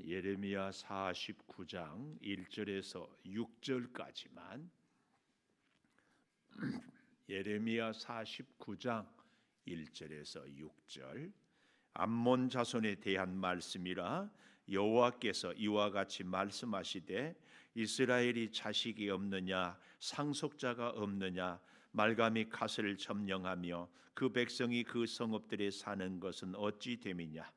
예레미야 49장 1절에서 6절까지만 예레미야 49장 1절에서 6절 암몬 자손에 대한 말씀이라 여호와께서 이와 같이 말씀하시되 이스라엘이 자식이 없느냐 상속자가 없느냐 말감이 갓을 점령하며 그 백성이 그 성읍들에 사는 것은 어찌 됨이냐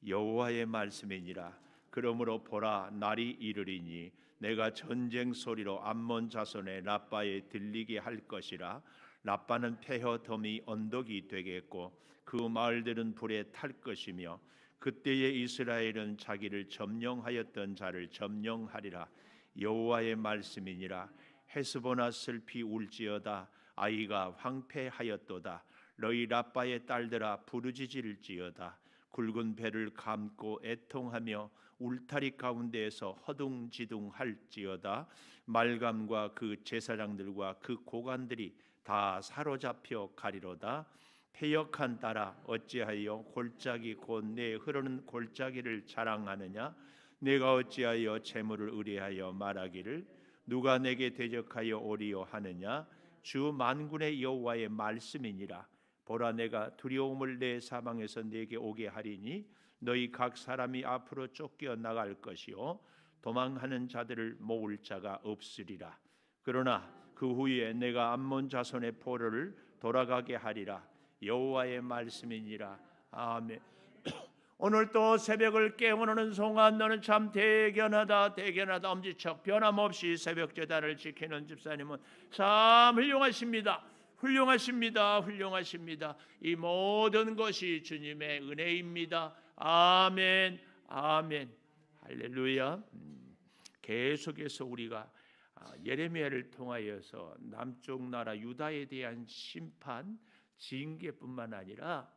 여호와의 말씀이니라. 그러므로 보라 날이 이르리니 내가 전쟁 소리로 암몬 자손의 라빠에 들리게 할 것이라. 라빠는 폐허 더미 언덕이 되겠고 그 마을들은 불에 탈 것이며 그때에 이스라엘은 자기를 점령하였던 자를 점령하리라. 여호와의 말씀이니라. 헤스보나 슬피 울지어다. 아이가 황폐하였도다. 너희 라빠의 딸들아 부르짖을지어다. 굵은 배를 감고 애통하며 울타리 가운데에서 허둥지둥할지어다. 말감과 그 제사장들과 그 고관들이 다 사로잡혀 가리로다. 패역한 딸아 어찌하여 골짜기 곧 내 흐르는 골짜기를 자랑하느냐. 내가 어찌하여 재물을 의뢰하여 말하기를 누가 내게 대적하여 오리요 하느냐. 주 만군의 여호와의 말씀이니라. 보라 내가 두려움을 내 사방에서 내게 오게 하리니 너희 각 사람이 앞으로 쫓겨 나갈 것이요 도망하는 자들을 모을 자가 없으리라. 그러나 그 후에 내가 암몬 자손의 포로를 돌아가게 하리라. 여호와의 말씀이니라. 아멘. 오늘 또 새벽을 깨우는 송안 너는 참 대견하다 대견하다. 엄지척 변함없이 새벽 제단을 지키는 집사님은 참 훌륭하십니다. 훌륭하십니다. 훌륭하십니다. 이 모든 것이 주님의 은혜입니다. 아멘. 아멘. 할렐루야. 계속해서 우리가 예레미야를 통하여서 남쪽 나라 유다에 대한 심판, 징계뿐만 아니라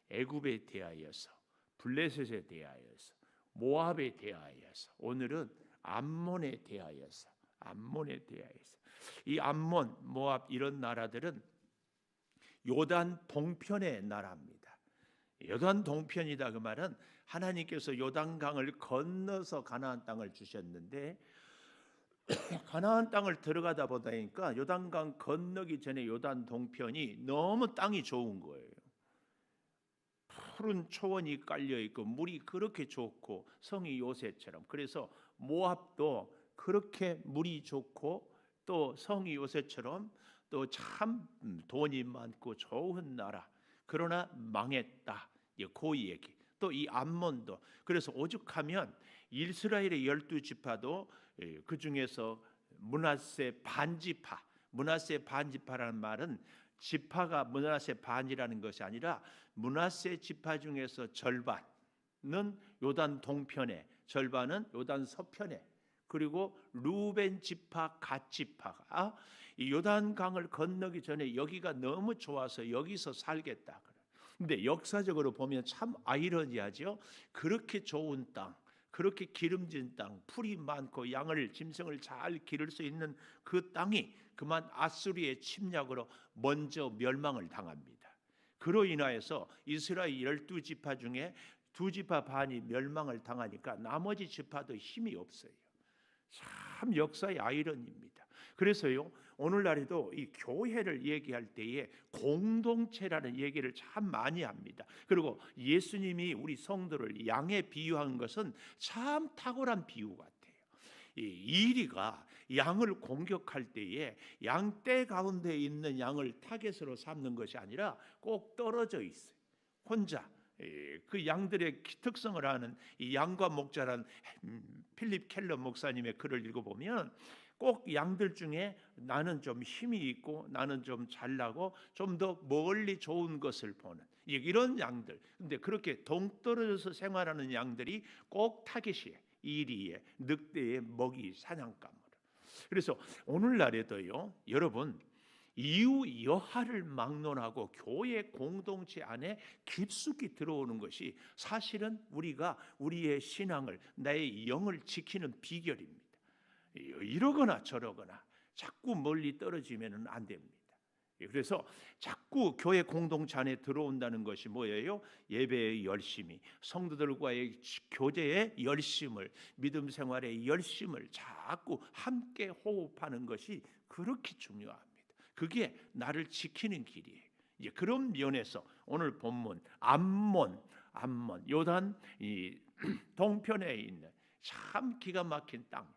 애굽에 대하여서, 블레셋에 대하여서, 모압에 대하여서, 오늘은 암몬에 대하여서, 이 암몬, 모압 이런 나라들은 요단 동편의 나라입니다. 요단 동편이다 그 말은 하나님께서 요단강을 건너서 가나안 땅을 주셨는데 가나안 땅을 들어가다 보니까 요단강 건너기 전에 요단 동편이 너무 땅이 좋은 거예요. 푸른 초원이 깔려 있고 물이 그렇게 좋고 성이 요새처럼. 그래서 모압도 그렇게 물이 좋고 또 성이 요새처럼 또 참 돈이 많고 좋은 나라. 그러나 망했다. 그 얘기. 또 이 암몬도 그래서 오죽하면 이스라엘의 12지파도 그 중에서 므낫세 반지파라는 말은 지파가 므낫세 반이라는 것이 아니라 므낫세 지파 중에서 절반은 요단 동편에, 절반은 요단 서편에, 그리고 루벤 지파, 갓 지파가 이 요단강을 건너기 전에 여기가 너무 좋아서 여기서 살겠다. 근데 역사적으로 보면 참 아이러니하죠. 그렇게 좋은 땅, 그렇게 기름진 땅, 풀이 많고 짐승을 잘 기를 수 있는 그 땅이 그만 아수리의 침략으로 먼저 멸망을 당합니다. 그로 인하여서 이스라엘 12지파 중에 2지파 반이 멸망을 당하니까 나머지 지파도 힘이 없어요. 참 역사의 아이러니입니다. 그래서요 오늘날에도 이 교회를 얘기할 때에 공동체라는 얘기를 참 많이 합니다. 그리고 예수님이 우리 성도를 양에 비유한 것은 참 탁월한 비유 같아요. 이 이리가 양을 공격할 때에 양떼 가운데 있는 양을 타겟으로 삼는 것이 아니라 꼭 떨어져 있어요. 혼자 그 양들의 특성을 아는 이 양과 목자란 필립 켈러 목사님의 글을 읽어보면 꼭 양들 중에 나는 좀 힘이 있고 나는 좀 잘나고 좀 더 멀리 좋은 것을 보는 이런 양들. 근데 그렇게 동떨어져서 생활하는 양들이 꼭 타겟이에요. 이리에 늑대의 먹이 사냥감으로. 그래서 오늘날에도요 여러분 이유 여하를 막론하고 교회 공동체 안에 깊숙이 들어오는 것이 사실은 우리가 우리의 신앙을, 나의 영을 지키는 비결입니다. 이러거나 저러거나 자꾸 멀리 떨어지면 안 됩니다. 그래서 자꾸 교회 공동체 안에 들어온다는 것이 뭐예요? 예배의 열심이, 성도들과의 교제의 열심을, 믿음 생활의 열심을 자꾸 함께 호흡하는 것이 그렇게 중요합니다. 그게 나를 지키는 길이에요. 이제 그런 면에서 오늘 본문 암몬 요단 이 동편에 있는 참 기가 막힌 땅,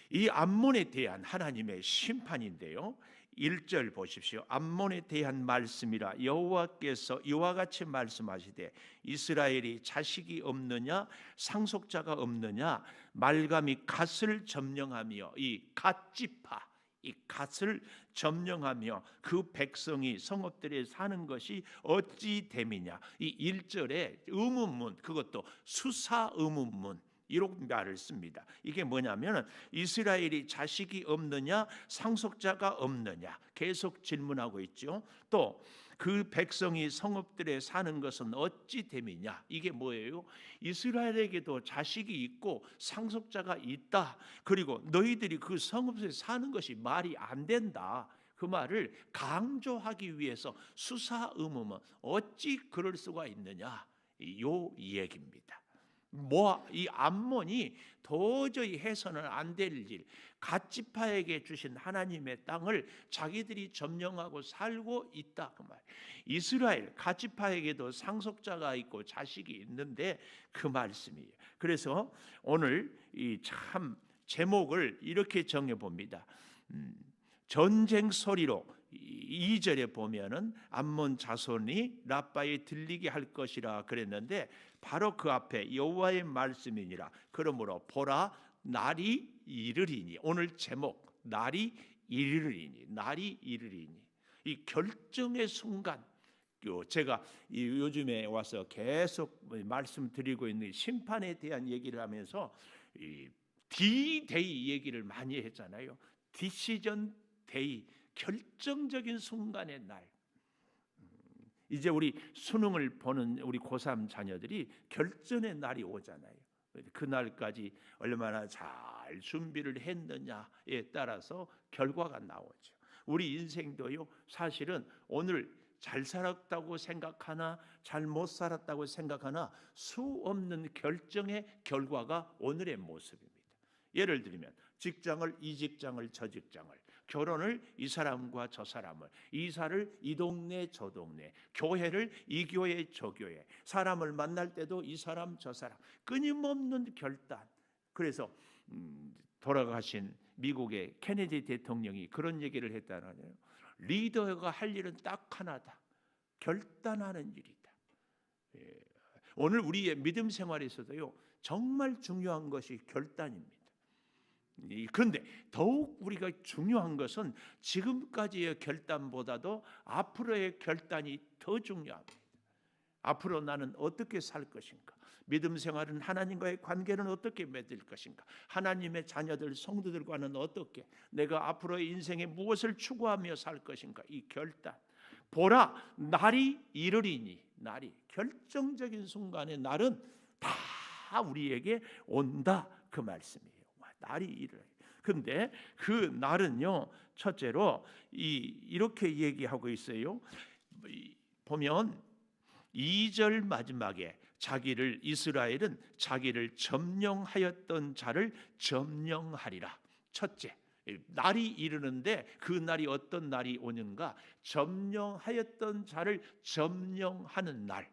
이 암몬에 대한 하나님의 심판인데요. 1절 보십시오. 암몬에 대한 말씀이라 여호와께서 이와 같이 말씀하시되 이스라엘이 자식이 없느냐 상속자가 없느냐 말감이 갓을 점령하며 이 갓지파 이 갓을 점령하며 그 백성이 성읍들에 사는 것이 어찌 됨이냐. 이 1절에 의문문, 그것도 수사 의문문 이런 말을 씁니다. 이게 뭐냐면 이스라엘이 자식이 없느냐 상속자가 없느냐 계속 질문하고 있죠. 또 그 백성이 성읍들에 사는 것은 어찌 됨이냐. 이게 뭐예요? 이스라엘에게도 자식이 있고 상속자가 있다. 그리고 너희들이 그 성읍에 사는 것이 말이 안 된다. 그 말을 강조하기 위해서 수사 의문은 어찌 그럴 수가 있느냐. 요 얘기입니다. 이 암몬이 도저히 해서는 안 될 일, 갓지파에게 주신 하나님의 땅을 자기들이 점령하고 살고 있다 그 말. 이스라엘 갓지파에게도 상속자가 있고 자식이 있는데 그 말씀이에요. 그래서 오늘 이 참 제목을 이렇게 정해 봅니다. 전쟁 소리로 2절에 보면은 암몬 자손이 라빠에 들리게 할 것이라 그랬는데 바로 그 앞에 여호와의 말씀이니라. 그러므로 보라 날이 이르리니. 오늘 제목 날이 이르리니. 날이 이르리니. 이 결정의 순간, 제가 요즘에 와서 계속 말씀드리고 있는 심판에 대한 얘기를 하면서 D-Day 얘기를 많이 했잖아요. 디시전 데이, 결정적인 순간의 날. 이제 우리 수능을 보는 우리 고3 자녀들이 결전의 날이 오잖아요. 그 날까지 얼마나 잘 준비를 했느냐에 따라서 결과가 나오죠. 우리 인생도요, 사실은 오늘 잘 살았다고 생각하나 잘 못 살았다고 생각하나 수 없는 결정의 결과가 오늘의 모습입니다. 예를 들면 직장을 이 직장을 저 직장을, 결혼을 이 사람과 저 사람을, 이사를 이 동네 저 동네, 교회를 이 교회 저 교회, 사람을 만날 때도 이 사람 저 사람, 끊임없는 결단. 그래서 돌아가신 미국의 케네디 대통령이 그런 얘기를 했다나요. 리더가 할 일은 딱 하나다. 결단하는 일이다. 오늘 우리의 믿음 생활에서도요, 정말 중요한 것이 결단입니다. 그런데 더욱 우리가 중요한 것은 지금까지의 결단보다도 앞으로의 결단이 더 중요합니다. 앞으로 나는 어떻게 살 것인가? 믿음 생활은 하나님과의 관계는 어떻게 맺을 것인가? 하나님의 자녀들, 성도들과는 어떻게, 내가 앞으로의 인생에 무엇을 추구하며 살 것인가? 이 결단. 보라, 날이 이르리니. 날이, 결정적인 순간의 날은 다 우리에게 온다 그 말씀이에요. 날이 이르. 근데 그 날은요, 첫째로 이렇게 얘기하고 있어요. 보면 2절 마지막에 이스라엘은 자기를 점령하였던 자를 점령하리라. 첫째, 날이 이르는데 그 날이 어떤 날이 오는가? 점령하였던 자를 점령하는 날.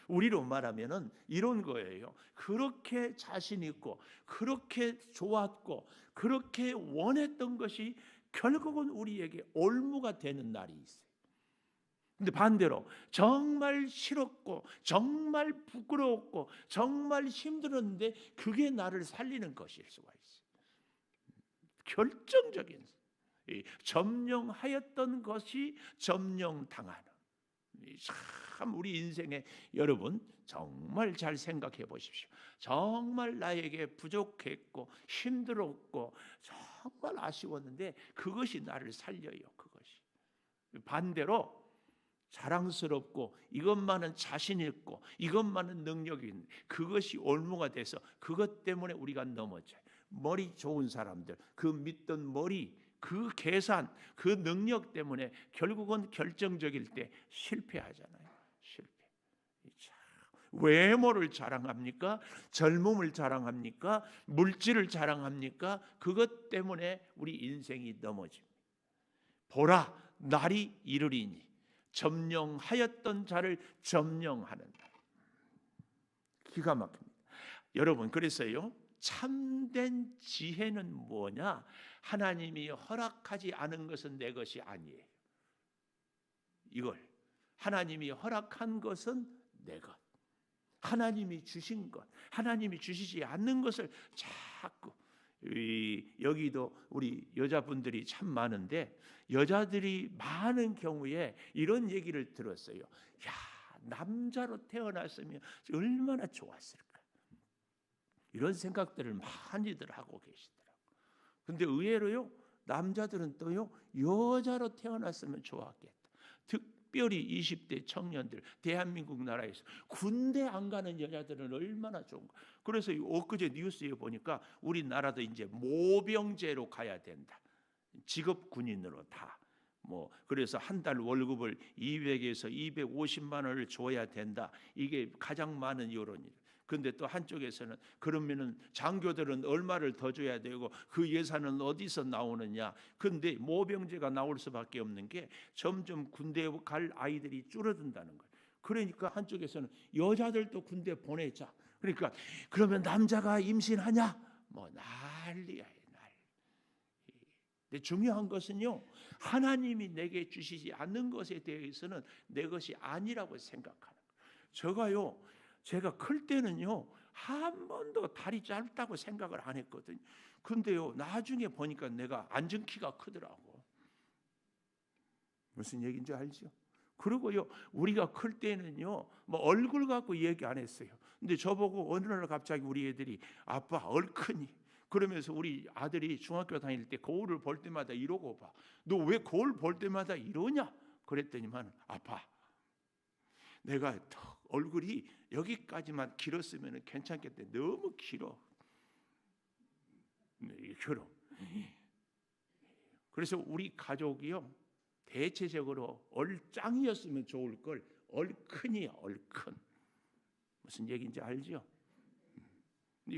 우리로 말하면은 이런 거예요. 그렇게 자신 있고 그렇게 좋았고 그렇게 원했던 것이 결국은 우리에게 올무가 되는 날이 있어요. 근데 반대로 정말 싫었고 정말 부끄러웠고 정말 힘들었는데 그게 나를 살리는 것일 수가 있어요. 결정적인 점령하였던 것이 점령당하는. 참 우리 인생에 여러분 정말 잘 생각해 보십시오. 정말 나에게 부족했고 힘들었고 정말 아쉬웠는데 그것이 나를 살려요. 그것이. 반대로 자랑스럽고 이것만은 자신 있고 이것만은 능력이 있는, 그것이 올무가 돼서 그것 때문에 우리가 넘어져요. 머리 좋은 사람들, 그 믿던 머리, 그 계산, 그 능력 때문에 결국은 결정적일 때 실패하잖아요. 실패. 외모를 자랑합니까? 젊음을 자랑합니까? 물질을 자랑합니까? 그것 때문에 우리 인생이 넘어집니다. 보라, 날이 이르리니 점령하였던 자를 점령하는 날. 기가 막힙니다. 여러분, 그래서요, 참된 지혜는 뭐냐? 하나님이 허락하지 않은 것은 내 것이 아니에요. 이걸 하나님이 허락한 것은 내 것, 하나님이 주신 것, 하나님이 주시지 않는 것을 자꾸, 여기도 우리 여자분들이 참 많은데, 여자들이 많은 경우에 이런 얘기를 들었어요. 야, 남자로 태어났으면 얼마나 좋았을까, 이런 생각들을 많이들 하고 계시더라고요. 근데 의외로요, 남자들은 또요, 여자로 태어났으면 좋았겠다. 특별히 20대 청년들, 대한민국 나라에서 군대 안 가는 여자들은 얼마나 좋은가. 그래서 엊그제 뉴스에 보니까 우리나라도 이제 모병제로 가야 된다. 직업 군인으로 다. 그래서 한 달 월급을 200에서 250만 원을 줘야 된다. 이게 가장 많은 여론이에요. 근데 또 한쪽에서는 그러면은 장교들은 얼마를 더 줘야 되고 그 예산은 어디서 나오느냐. 근데 모병제가 나올 수밖에 없는 게 점점 군대에 갈 아이들이 줄어든다는 거예요. 그러니까 한쪽에서는 여자들도 군대 보내자. 그러니까 그러면 남자가 임신하냐? 난리야, 난리. 근데 중요한 것은요, 하나님이 내게 주시지 않는 것에 대해서는 내 것이 아니라고 생각하는 거예요. 제가 클 때는요, 한 번도 다리 짧다고 생각을 안 했거든요. 근데요, 나중에 보니까 내가 앉은 키가 크더라고. 무슨 얘기인지 알죠? 그리고요, 우리가 클 때는요, 얼굴 갖고 얘기 안 했어요. 근데 저보고 어느 날 갑자기 우리 애들이 아빠 얼큰이, 그러면서 우리 아들이 중학교 다닐 때 거울을 볼 때마다 이러고 봐. 너 왜 거울 볼 때마다 이러냐? 그랬더니만 아빠, 내가 얼굴이 여기까지만 길었으면 괜찮겠대. 너무 길어. 길어. 그래서 우리 가족이요, 대체적으로 얼짱이었으면 좋을 걸 얼큰이야, 얼큰. 무슨 얘기인지 알죠?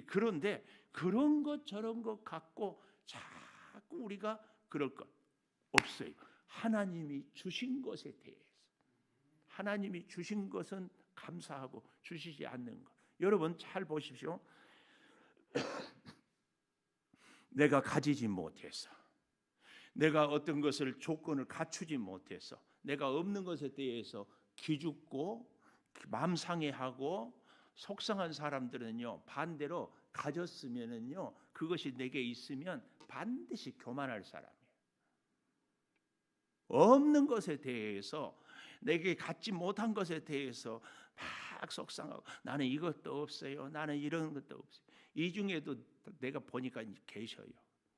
그런데 그런 것 저런 것 갖고 자꾸 우리가 그럴 것 없어요. 하나님이 주신 것에 대해서, 하나님이 주신 것은 감사하고 주시지 않는 것. 여러분 잘 보십시오. 내가 가지지 못해서, 내가 어떤 것을 조건을 갖추지 못해서, 내가 없는 것에 대해서 기죽고 마음 상해하고 속상한 사람들은요, 반대로 가졌으면은요, 그것이 내게 있으면 반드시 교만할 사람이에요. 없는 것에 대해서, 내게 갖지 못한 것에 대해서 막 속상하고, 나는 이것도 없어요, 나는 이런 것도 없어요. 이 중에도 내가 보니까 계셔요.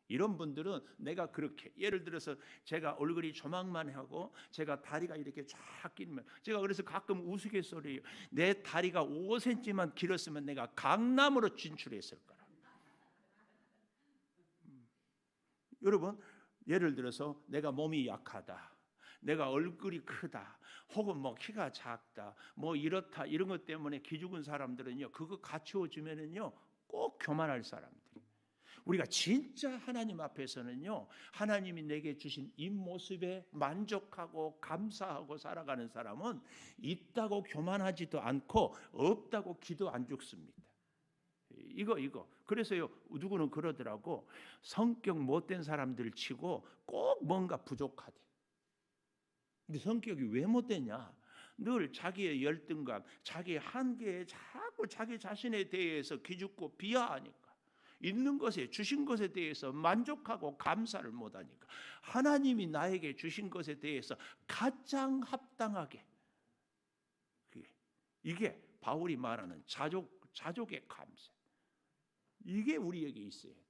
이런 분들은 내가 그렇게, 예를 들어서 제가 얼굴이 조망만 하고 제가 다리가 이렇게 쫙 길면, 제가 그래서 가끔 우스갯소리예요. 내 다리가 5cm만 길었으면 내가 강남으로 진출했을 거라. 여러분, 예를 들어서 내가 몸이 약하다, 내가 얼굴이 크다, 혹은 키가 작다, 이렇다, 이런 것 때문에 기죽은 사람들은요, 그거 갖추어 주면은요 꼭 교만할 사람들. 우리가 진짜 하나님 앞에서는요, 하나님이 내게 주신 이 모습에 만족하고 감사하고 살아가는 사람은 있다고 교만하지도 않고 없다고 기도 안 죽습니다. 이거. 그래서요, 누구는 그러더라고. 성격 못된 사람들 치고 꼭 뭔가 부족하대. 근데 성격이 왜 못되냐? 늘 자기의 열등감, 자기의 한계에 자꾸 자기 자신에 대해서 기죽고 비하하니까, 있는 것에, 주신 것에 대해서 만족하고 감사를 못하니까, 하나님이 나에게 주신 것에 대해서 가장 합당하게, 이게 바울이 말하는 자족의 감사, 이게 우리에게 있어야 돼.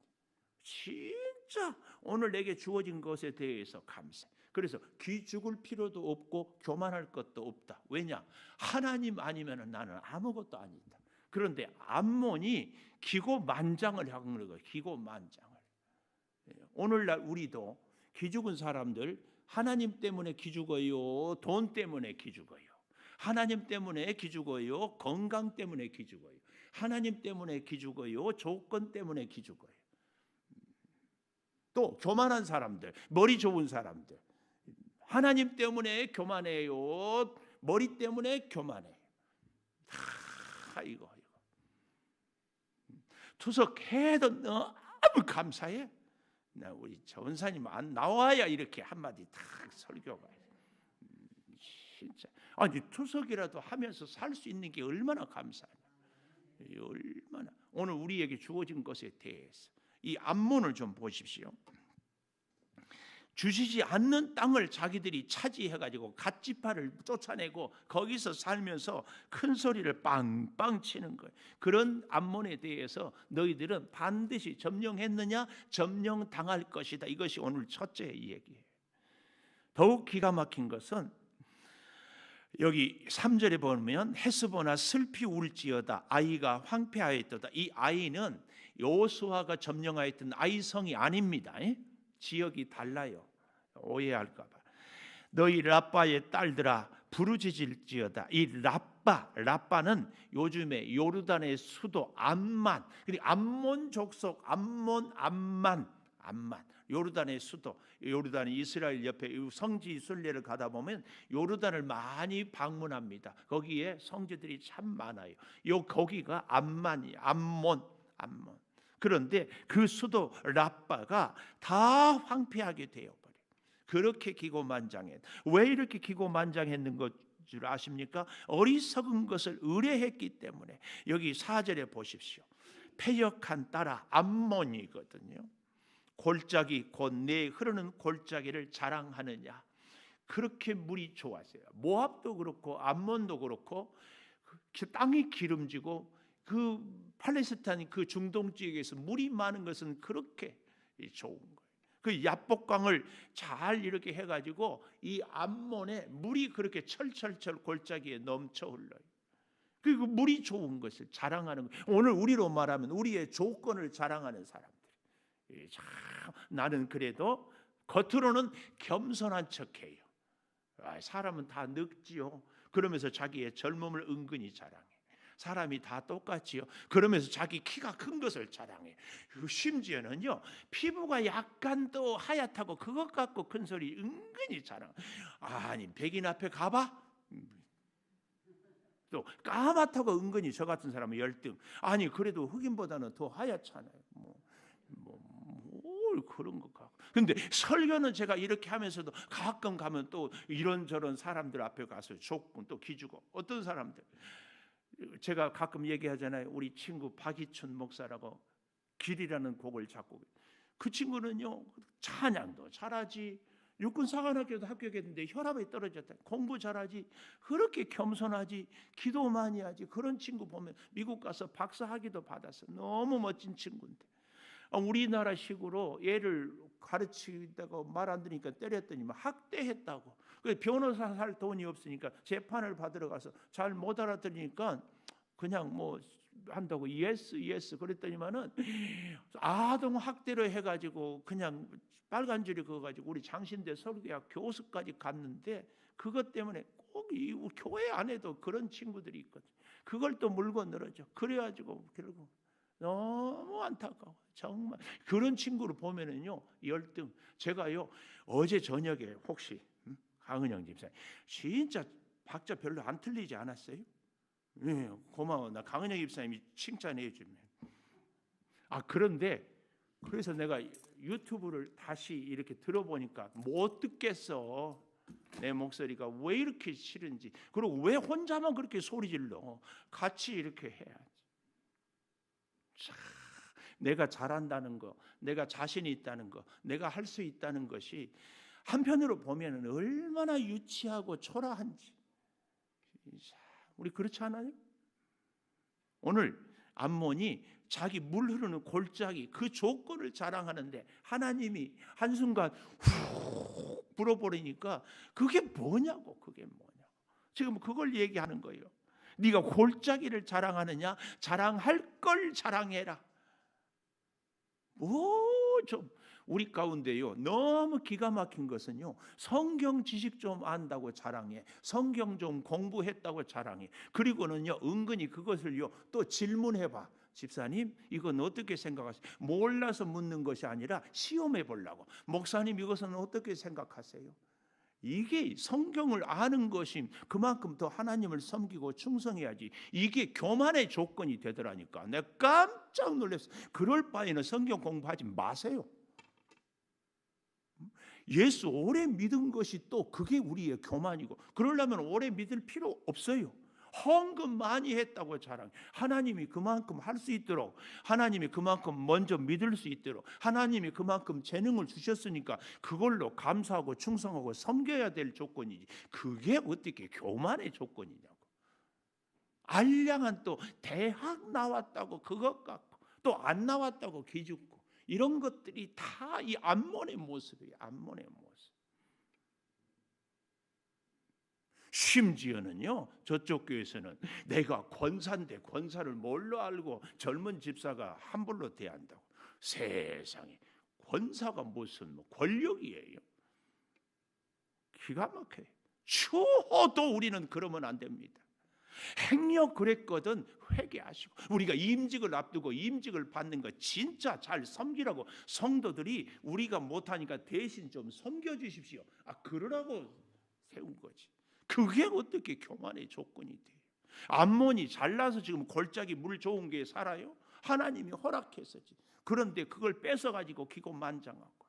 진짜 오늘 내게 주어진 것에 대해서 감사. 그래서 기죽을 필요도 없고 교만할 것도 없다. 왜냐? 하나님 아니면 나는 아무것도 아니다. 그런데 암몬이 기고만장을 한 거예요. 기고만장을. 오늘날 우리도 기죽은 사람들 하나님 때문에 기죽어요, 돈 때문에 기죽어요, 하나님 때문에 기죽어요, 건강 때문에 기죽어요, 하나님 때문에 기죽어요, 조건 때문에 기죽어요. 또 교만한 사람들, 머리 좋은 사람들 하나님 때문에 교만해요, 머리 때문에 교만해요. 이거 투석해도 너무 감사해. 나 우리 전사님 안 나와야 이렇게 한마디 딱 설교가. 진짜 아니 투석이라도 하면서 살 수 있는 게 얼마나 감사하냐. 얼마나 오늘 우리에게 주어진 것에 대해서 이 앞문을 좀 보십시오. 주시지 않는 땅을 자기들이 차지해가지고 갓지파를 쫓아내고 거기서 살면서 큰 소리를 빵빵 치는 거예요. 그런 암몬에 대해서 너희들은 반드시 점령했느냐? 점령당할 것이다. 이것이 오늘 첫째 얘기예요. 더욱 기가 막힌 것은 여기 3절에 보면 헤스보나 슬피 울지어다 아이가 황폐하였도다. 이 아이는 여호수아가 점령하였던 아이성이 아닙니다. 지역이 달라요. 오해할까 봐. 너희 라빠의 딸들아 부르짖을지어다. 이 라빠는 요즘에 요르단의 수도 암만, 그리고 암몬 족속 암만 요르단의 수도. 요르단이 이스라엘 옆에 성지 순례를 가다 보면 요르단을 많이 방문합니다. 거기에 성지들이 참 많아요. 거기가 암만이에요. 암몬. 그런데 그 수도 라빠가 다 황폐하게 되어버려요. 그렇게 기고만장했. 왜 이렇게 기고만장했는 것 줄 아십니까? 어리석은 것을 의뢰했기 때문에. 여기 4절에 보십시오. 패역한 딸아 암몬이거든요. 골짜기 곧 내 흐르는 골짜기를 자랑하느냐. 그렇게 물이 좋았어요. 모압도 그렇고 암몬도 그렇고 땅이 기름지고 그 팔레스타인 그 중동 지역에서 물이 많은 것은 그렇게 좋은 거예요. 그 야복강을 잘 이렇게 해가지고 이 암몬에 물이 그렇게 철철철 골짜기에 넘쳐 흘러요. 그리고 물이 좋은 것을 자랑하는 거예요. 오늘 우리로 말하면 우리의 조건을 자랑하는 사람들. 참 나는 그래도 겉으로는 겸손한 척해요. 사람은 다 늙지요. 그러면서 자기의 젊음을 은근히 자랑해. 사람이 다 똑같지요. 그러면서 자기 키가 큰 것을 자랑해. 심지어는요 피부가 약간 또 하얗다고 그것 갖고 큰 소리 은근히 자랑. 아니 백인 앞에 가봐. 또 까맣다고 은근히 저 같은 사람은 열등. 아니 그래도 흑인보다는 더 하얗잖아요. 뭘 그런 것 같고. 근데 설교는 제가 이렇게 하면서도 가끔 가면 또 이런저런 사람들 앞에 가서 족군 또 기주고. 어떤 사람들 제가 가끔 얘기하잖아요. 우리 친구 박이춘 목사라고 길이라는 곡을 작곡. 그 친구는요 찬양도 잘하지, 육군사관학교도 합격했는데 혈압이 떨어졌다. 공부 잘하지, 그렇게 겸손하지, 기도 많이 하지. 그런 친구 보면 미국 가서 박사학위도 받았어. 너무 멋진 친구인데 우리나라식으로 얘를 가르치다가 말 안 들으니까 때렸더니 학대했다고. 변호사 살 돈이 없으니까 재판을 받으러 가서 잘 못 알아들으니까 그냥 뭐 한다고 예스 그랬더니만은 아동 학대로 해가지고 그냥 빨간 줄이 그어가지고 우리 장신대 서울대학 교수까지 갔는데 그것 때문에 꼭 이 교회 안에도 그런 친구들이 있거든. 그걸 또 물고 늘어져. 그래가지고 결국 너무 안타까워. 정말 그런 친구를 보면은요 열등. 제가요 어제 저녁에 혹시 강은영 집사님 진짜 박자 별로 안 틀리지 않았어요? 네, 고마워. 나 강은영 집사님이 칭찬해 주면. 그런데 그래서 내가 유튜브를 다시 이렇게 들어보니까 못 듣겠어. 내 목소리가 왜 이렇게 싫은지, 그리고 왜 혼자만 그렇게 소리 질러. 같이 이렇게 해야지. 내가 잘한다는 거, 내가 자신이 있다는 거, 내가 할 수 있다는 것이 한편으로 보면 얼마나 유치하고 초라한지. 우리 그렇지 않아요? 오늘 암몬이 자기 물 흐르는 골짜기 그 조건을 자랑하는데 하나님이 한순간 훅 불어버리니까 그게 뭐냐고. 지금 그걸 얘기하는 거예요. 네가 골짜기를 자랑하느냐? 자랑할 걸 자랑해라. 좀 우리 가운데요 너무 기가 막힌 것은요 성경 지식 좀 안다고 자랑해, 성경 좀 공부했다고 자랑해. 그리고는요 은근히 그것을요 또 질문해봐. 집사님 이건 어떻게 생각하세요? 몰라서 묻는 것이 아니라 시험해 보려고. 목사님 이것은 어떻게 생각하세요? 이게 성경을 아는 것이 그만큼 더 하나님을 섬기고 충성해야지. 이게 교만의 조건이 되더라니까. 내가 깜짝 놀랐어요. 그럴 바에는 성경 공부하지 마세요. 예수 오래 믿은 것이 또 그게 우리의 교만이고, 그러려면 오래 믿을 필요 없어요. 헌금 많이 했다고 자랑. 하나님이 그만큼 할 수 있도록, 하나님이 그만큼 먼저 믿을 수 있도록, 하나님이 그만큼 재능을 주셨으니까 그걸로 감사하고 충성하고 섬겨야 될 조건이지. 그게 어떻게 교만의 조건이냐고. 알량한 또 대학 나왔다고 그것 갖고 또 안 나왔다고 기죽고, 이런 것들이 다 이 암몬의 모습이에요. 암몬의 모습. 심지어는요 저쪽 교회에서는 내가 권사인데 권사를 뭘로 알고 젊은 집사가 함부로 대한다고. 세상에, 권사가 무슨 권력이에요. 기가 막혀요. 추호도 우리는 그러면 안 됩니다. 행여 그랬거든 회개하시고, 우리가 임직을 앞두고 임직을 받는 거 진짜 잘 섬기라고, 성도들이 우리가 못하니까 대신 좀 섬겨주십시오. 그러라고 세운 거지. 그게 어떻게 교만의 조건이 돼요? 암몬이 잘나서 지금 골짜기 물 좋은 게 살아요? 하나님이 허락했었지. 그런데 그걸 뺏어가지고 기고만장하고.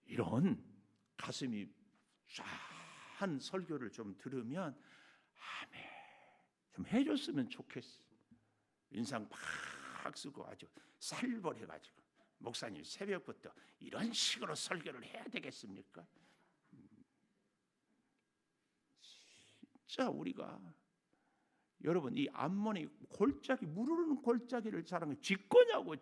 이런 가슴이 쫙한 설교를 좀 들으면 아멘 좀 해줬으면 좋겠어. 인상 팍 쓰고 아주 살벌해가지고 목사님 새벽부터 이런 식으로 설교를 해야 되겠습니까? 진짜 우리가, 여러분 이 암몬이 골짜기, 무르르는 골짜기를 자랑해. 짓거냐고.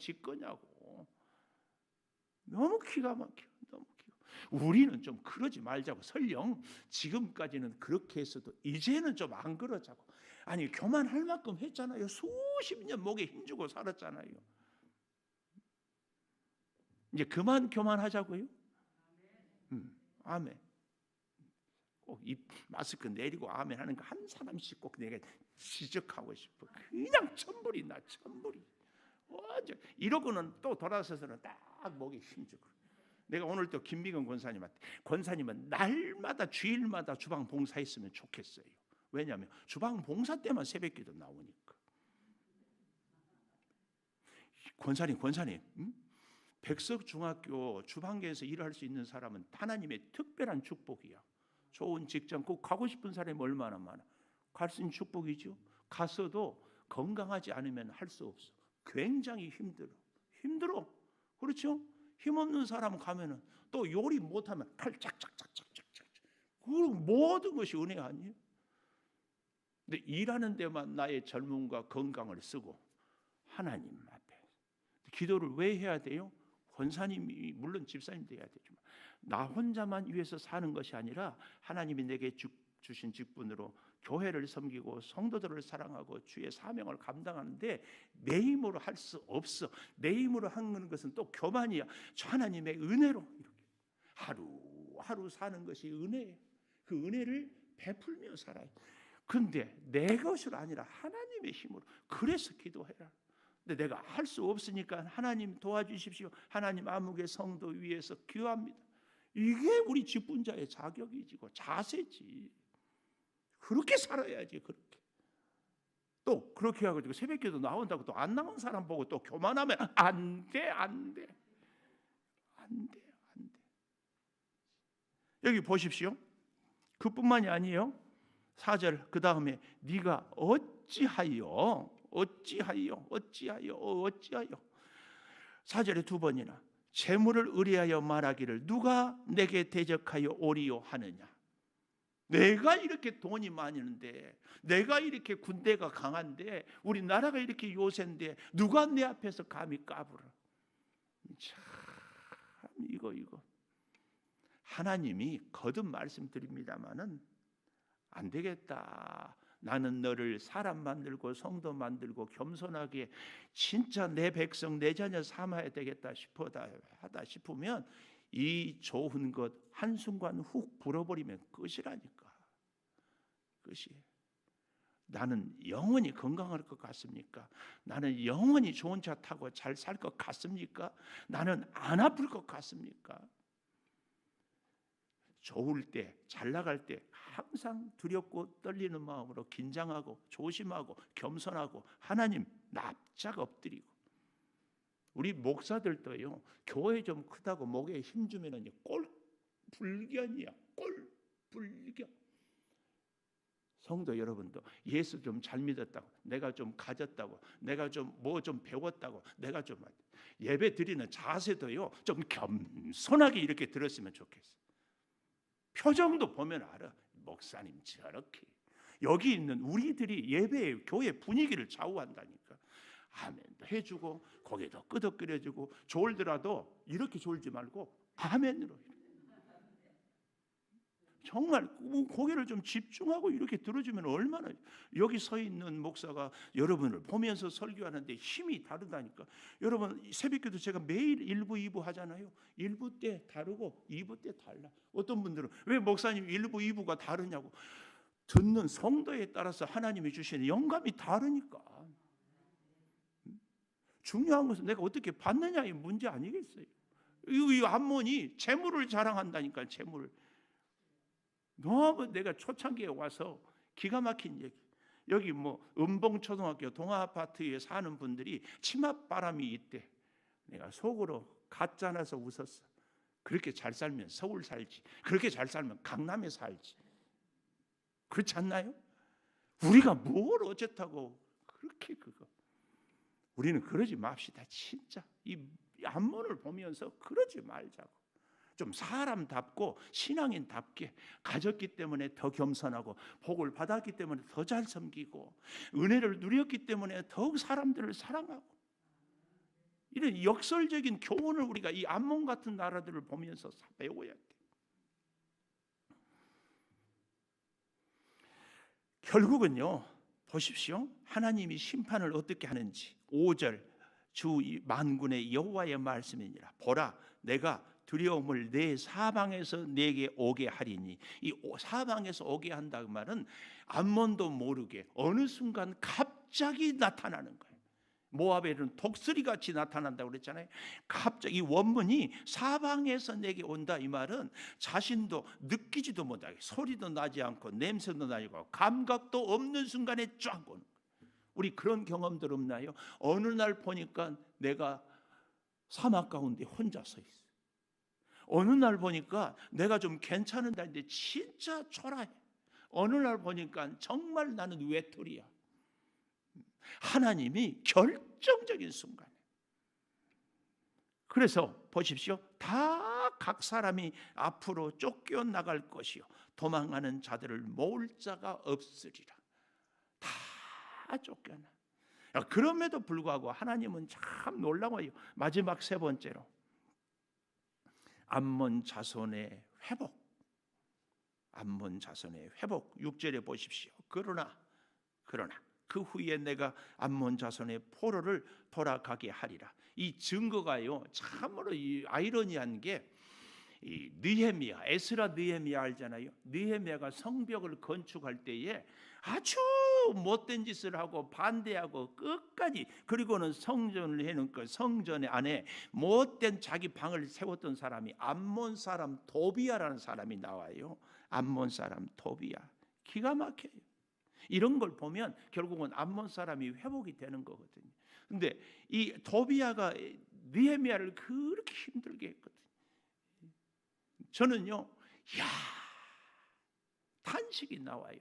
너무 기가 막혀. 너무 기가. 우리는 좀 그러지 말자고. 설령 지금까지는 그렇게 했어도 이제는 좀 안 그러자고. 아니 교만할 만큼 했잖아요. 수십 년 목에 힘주고 살았잖아요. 이제 그만 교만하자고요. 아멘. 꼭 이 마스크 내리고 아멘 하는 거 한 사람씩 꼭 내가 지적하고 싶어. 그냥 천불이 나, 천불이. 이러고는 또 돌아서서는 딱 목에 힘주고. 내가 오늘 또 김미경 권사님한테, 권사님은 날마다 주일마다 주방 봉사했으면 좋겠어요. 왜냐하면 주방 봉사 때만 새벽기도 나오니까. 권사님, 백석중학교 주방계에서 일할 수 있는 사람은 하나님의 특별한 축복이야. 좋은 직장 꼭 가고 싶은 사람이 얼마나 많아. 갈 수 있는 축복이죠. 갔어도 건강하지 않으면 할 수 없어. 굉장히 힘들어. 그렇죠? 힘없는 사람 가면은 또 요리 못하면 칼 짝짝짝짝짝짝. 그 모든 것이 은혜 아니에요? 근데 일하는 데만 나의 젊음과 건강을 쓰고 하나님 앞에 기도를 왜 해야 돼요? 권사님이 물론 집사님도 해야 되지만 나 혼자만 위해서 사는 것이 아니라 하나님이 내게 주신 직분으로 교회를 섬기고 성도들을 사랑하고 주의 사명을 감당하는데 내 힘으로 할 수 없어. 내 힘으로 하는 것은 또 교만이야. 저 하나님의 은혜로 이렇게 하루하루 사는 것이 은혜예요. 그 은혜를 베풀며 살아요. 근데 내 것으로 아니라 하나님의 힘으로. 그래서 기도해라. 근데 내가 할 수 없으니까 하나님 도와주십시오. 하나님 아무개 성도 위에서 기도합니다. 이게 우리 직분자의 자격이지고 자세지. 그렇게 살아야지. 그렇게. 또 그렇게 해가지고 새벽기도 나온다고 또 안 나온 사람 보고 또 교만하면 안 돼. 여기 보십시오. 그뿐만이 아니에요. 4절 그 다음에 네가 어찌하여 4절에 두 번이나 재물을 의뢰하여 말하기를 누가 내게 대적하여 오리요 하느냐. 내가 이렇게 돈이 많은데, 내가 이렇게 군대가 강한데, 우리나라가 이렇게 요새인데 누가 내 앞에서 감히 까불어. 참 이거 하나님이 거듭 말씀드립니다마는 안 되겠다. 나는 너를 사람 만들고 성도 만들고 겸손하게 진짜 내 백성 내 자녀 삼아야 되겠다 하다 싶으면 이 좋은 것 한순간 훅 불어버리면 끝이라니까. 끝이에요. 나는 영원히 건강할 것 같습니까? 나는 영원히 좋은 차 타고 잘 살 것 같습니까? 나는 안 아플 것 같습니까? 좋을 때, 잘 나갈 때 항상 두렵고 떨리는 마음으로 긴장하고 조심하고 겸손하고 하나님 납작 엎드리고. 우리 목사들도요, 교회 좀 크다고 목에 힘 주면은 꼴불견이야. 꼴불견. 성도 여러분도 예수 좀 잘 믿었다고, 내가 좀 가졌다고, 내가 좀 뭐 좀 배웠다고, 내가 좀 예배 드리는 자세도요, 좀 겸손하게 이렇게 들었으면 좋겠어요. 표정도 보면 알아. 목사님 저렇게. 여기 있는 우리들이 예배 교회 분위기를 좌우한다니까. 아멘도 해주고 고개도 끄덕거려주고 졸더라도 이렇게 졸지 말고 아멘으로. 정말 고개를 좀 집중하고 이렇게 들어주면 얼마나. 여기 서 있는 목사가 여러분을 보면서 설교하는데 힘이 다르다니까. 여러분 새벽기도 제가 매일 1부 2부 하잖아요. 1부 때 다르고 2부 때 달라. 어떤 분들은 왜 목사님 1부 2부가 다르냐고. 듣는 성도에 따라서 하나님이 주시는 영감이 다르니까. 중요한 것은 내가 어떻게 받느냐의 문제 아니겠어요. 이 암몬이 재물을 자랑한다니까. 재물을. 너무 내가 초창기에 와서 기가 막힌 얘기. 여기 뭐 은봉초등학교 동아아파트에 사는 분들이 치맛바람이 있대. 내가 속으로 가짜나서 웃었어. 그렇게 잘 살면 서울 살지, 그렇게 잘 살면 강남에 살지. 그렇지 않나요? 우리가 뭘 어쨌다고 그렇게 그거. 우리는 그러지 맙시다. 진짜 이 암몬을 보면서 그러지 말자고. 좀 사람답고 신앙인답게 가졌기 때문에 더 겸손하고 복을 받았기 때문에 더 잘 섬기고 은혜를 누렸기 때문에 더욱 사람들을 사랑하고, 이런 역설적인 교훈을 우리가 이 암몬 같은 나라들을 보면서 배워야 돼. 결국은요, 보십시오. 하나님이 심판을 어떻게 하는지. 5절 주 만군의 여호와의 말씀이니라. 보라, 내가 두려움을 내 사방에서 내게 오게 하리니. 이 사방에서 오게 한다는 말은 암몬도 모르게 어느 순간 갑자기 나타나는 거예요. 모압에는 독수리같이 나타난다고 그랬잖아요. 갑자기 이 원문이 사방에서 내게 온다 이 말은 자신도 느끼지도 못하게, 소리도 나지 않고 냄새도 나지 않고 감각도 없는 순간에 쫙 오는 거예요. 우리 그런 경험들 없나요? 어느 날 보니까 내가 사막 가운데 혼자 서 있어요. 어느 날 보니까 내가 좀 괜찮은 날인데 진짜 초라해. 어느 날 보니까 정말 나는 외톨이야. 하나님이 결정적인 순간에. 그래서 보십시오. 다 각 사람이 앞으로 쫓겨나갈 것이요 도망하는 자들을 모을 자가 없으리라. 다 쫓겨나. 그럼에도 불구하고 하나님은 참 놀라워요. 마지막 세 번째로 암몬 자손의 회복. 암몬 자손의 회복. 6절에 보십시오. 그러나 그 후에 내가 암몬 자손의 포로를 돌아가게 하리라. 이 증거가요, 참으로 이 아이러니한 게, 이 느헤미야, 에스라 느헤미야 알잖아요. 느헤미야가 성벽을 건축할 때에 아주 못된 짓을 하고 반대하고 끝까지, 그리고는 성전을 해놓고 성전 안에 못된 자기 방을 세웠던 사람이 암몬 사람 도비야라는 사람이 나와요. 암몬 사람 도비야. 기가 막혀요. 이런 걸 보면 결국은 암몬 사람이 회복이 되는 거거든요. 근데 이 도비야가 느헤미야를 그렇게 힘들게 했거든요. 저는요, 탄식이 나와요.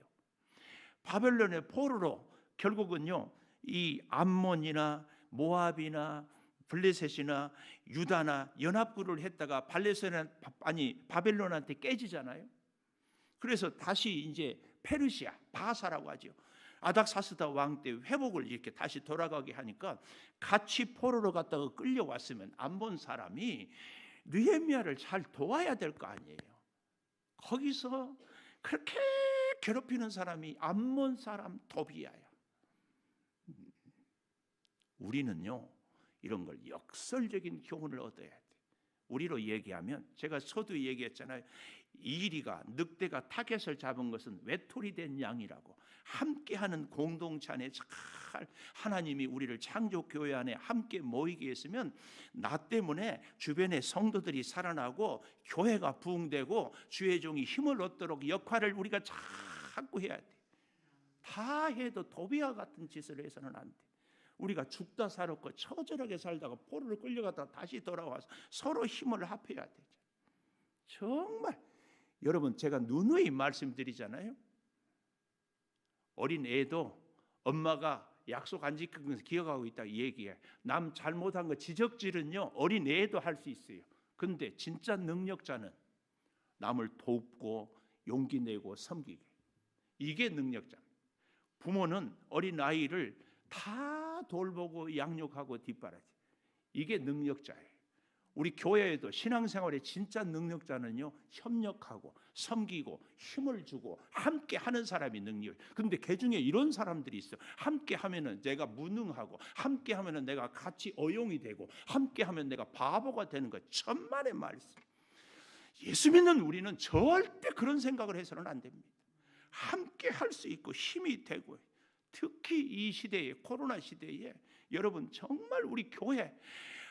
바벨론의 포로로 결국은요, 이 암몬이나 모압이나 블레셋이나 유다나 연합군을 했다가 바벨론한테 깨지잖아요. 그래서 다시 이제 페르시아, 바사라고 하죠. 아닥사스다 왕 때 회복을 이렇게 다시 돌아가게 하니까 같이 포로로 갔다가 끌려왔으면 암몬 사람이 느헤미야를 잘 도와야 될 거 아니에요. 거기서 그렇게 괴롭히는 사람이 암몬 사람 도비야야. 우리는요, 이런 걸 역설적인 교훈을 얻어야 돼. 우리로 얘기하면, 제가 서두에 얘기했잖아요. 이리가, 늑대가 타겟을 잡은 것은 외톨이 된 양이라고. 함께하는 공동체 안에 잘 하나님이 우리를 창조교회 안에 함께 모이게 했으면 나 때문에 주변의 성도들이 살아나고 교회가 부흥되고 주의 종이 힘을 얻도록 역할을 우리가 자꾸 해야 돼. 다 해도 도비와 같은 짓을 해서는 안 돼. 우리가 죽다 살았고 처절하게 살다가 포로를 끌려가다 다시 돌아와서 서로 힘을 합해야 되죠. 정말 여러분, 제가 누누이 말씀드리잖아요. 어린 애도 엄마가 약속 안 지킨 것을 기억하고 있다 얘기해. 남 잘못한 거 지적질은요, 어린 애도 할 수 있어요. 근데 진짜 능력자는 남을 돕고 용기 내고 섬기게. 이게 능력자입니다. 부모는 어린 아이를 다 돌보고 양육하고 뒷바라지. 이게 능력자예요. 우리 교회에도 신앙생활의 진짜 능력자는요, 협력하고 섬기고 힘을 주고 함께 하는 사람이 능력. 그런데 그 중에 이런 사람들이 있어. 함께 하면은 내가 무능하고, 함께 하면은 내가 같이 어용이 되고, 함께 하면 내가 바보가 되는 것. 천만의 말씀. 예수 믿는 우리는 절대 그런 생각을 해서는 안 됩니다. 함께 할 수 있고 힘이 되고, 특히 이 시대에, 코로나 시대에 여러분 정말 우리 교회,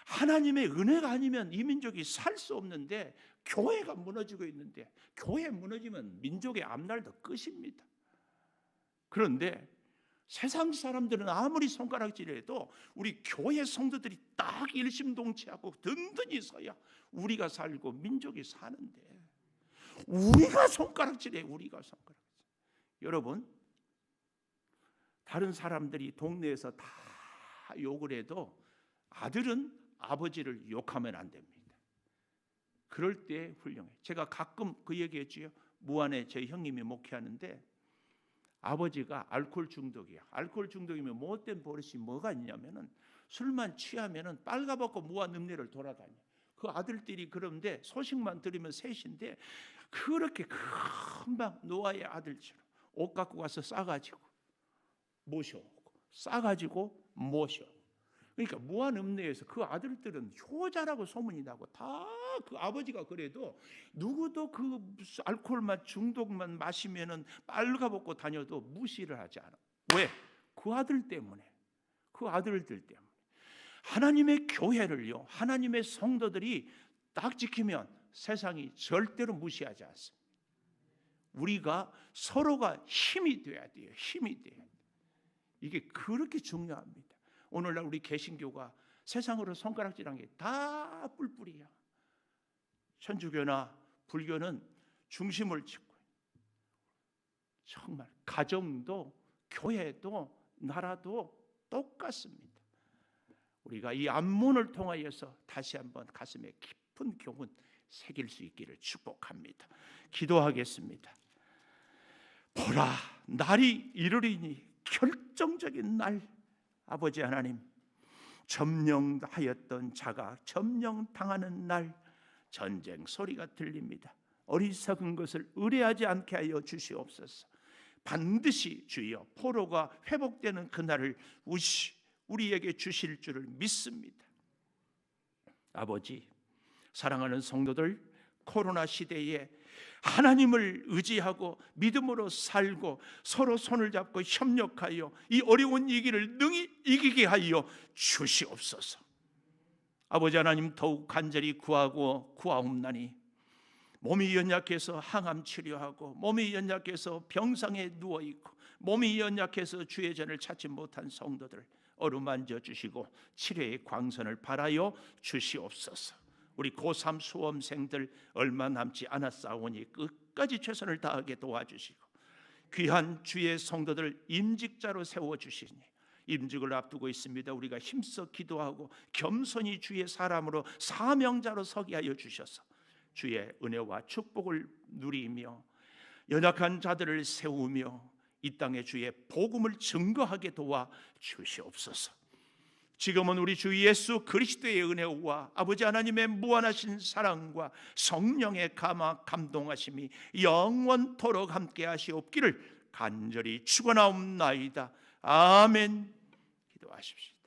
하나님의 은혜가 아니면 이 민족이 살 수 없는데, 교회가 무너지고 있는데, 교회 무너지면 민족의 앞날도 끝입니다. 그런데 세상 사람들은 아무리 손가락질해도 우리 교회 성도들이 딱 일심동체하고 든든히 서야 우리가 살고 민족이 사는데, 우리가 손가락질해. 우리가 손가락질. 여러분, 다른 사람들이 동네에서 다 욕을 해도 아들은 아버지를 욕하면 안 됩니다. 그럴 때 훌륭해. 제가 가끔 그 얘기했지요. 무안에 제 형님이 목회하는데 아버지가 알코올 중독이야. 알코올 중독이면 못된 버릇이 뭐가 있냐면은 술만 취하면은 빨가벗고 무안 읍내를 돌아다녀. 그 아들들이 그런데 소식만 들으면 셋인데 그렇게 금방 노아의 아들처럼 옷 갖고 가서 싸가지고 모셔오고, 싸가지고 모셔. 그러니까 무한 읍내에서 그 아들들은 효자라고 소문이 나고, 다 그 아버지가 그래도 누구도 그 알코올만 중독만 마시면은 빨가벗고 다녀도 무시를 하지 않아. 왜? 그 아들 때문에. 그 아들들 때문에. 하나님의 교회를요, 하나님의 성도들이 딱 지키면 세상이 절대로 무시하지 않습니다. 우리가 서로가 힘이 돼야 돼요. 힘이 돼야 돼요. 이게 그렇게 중요합니다. 오늘날 우리 개신교가 세상으로 손가락질한 게 다 뿔뿔이야. 천주교나 불교는 중심을 짓고, 정말 가정도 교회도 나라도 똑같습니다. 우리가 이 암문을 통하여서 다시 한번 가슴에 깊은 교훈 새길 수 있기를 축복합니다. 기도하겠습니다. 보라, 날이 이르리니, 결정적인 날, 아버지 하나님, 점령하였던 자가 점령당하는 날, 전쟁 소리가 들립니다. 어리석은 것을 의뢰하지 않게 하여 주시옵소서. 반드시 주여 포로가 회복되는 그날을 우리에게 주실 줄을 믿습니다. 아버지, 사랑하는 성도들, 코로나 시대에 하나님을 의지하고 믿음으로 살고 서로 손을 잡고 협력하여 이 어려운 위기를 능히 이기게 하여 주시옵소서. 아버지 하나님, 더욱 간절히 구하옵나니, 몸이 연약해서 항암 치료하고, 몸이 연약해서 병상에 누워있고, 몸이 연약해서 주의 전을 찾지 못한 성도들 어루만져 주시고 치료의 광선을 발하여 주시옵소서. 우리 고3 수험생들 얼마 남지 않았사오니 끝까지 최선을 다하게 도와주시고, 귀한 주의 성도들 임직자로 세워주시니, 임직을 앞두고 있습니다. 우리가 힘써 기도하고 겸손히 주의 사람으로 사명자로 서게 하여 주셔서 주의 은혜와 축복을 누리며 연약한 자들을 세우며 이 땅에 주의 복음을 증거하게 도와 주시옵소서. 지금은 우리 주 예수 그리스도의 은혜와 아버지 하나님의 무한하신 사랑과 성령의 감동하심이 영원토록 함께 하시옵기를 간절히 축원하옵나이다. 아멘. 기도하십시오.